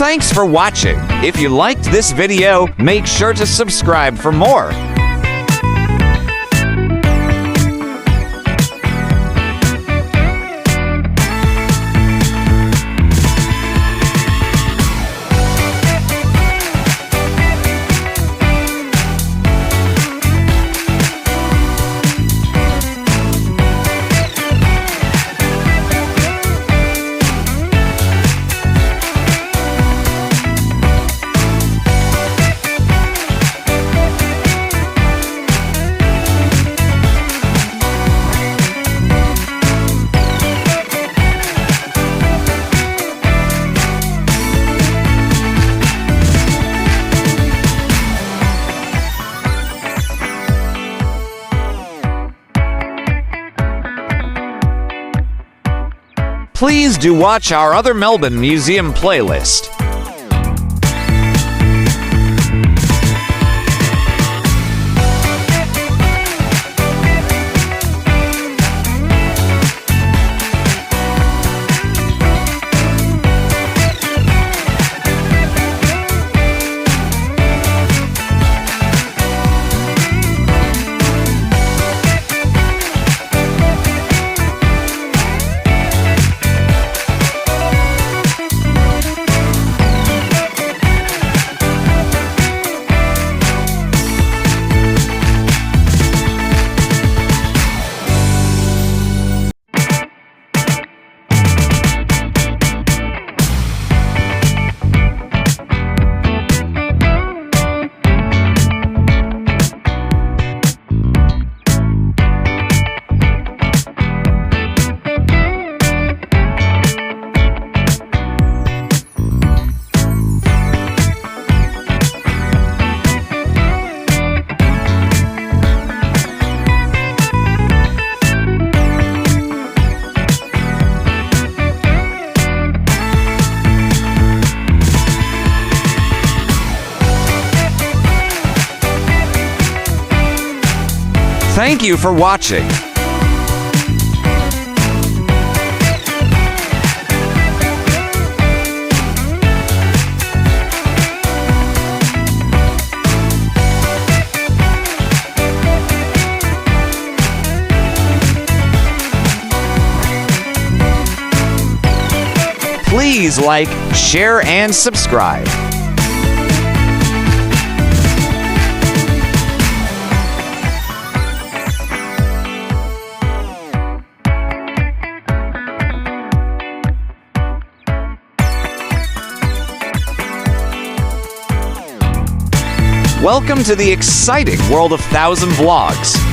Thanks for watching. If you liked this video, make sure to subscribe for more. Please do watch our other Melbourne Museum playlist. Thank you for watching. Please like, share, and subscribe. Welcome to the exciting world of 1,000 vlogs.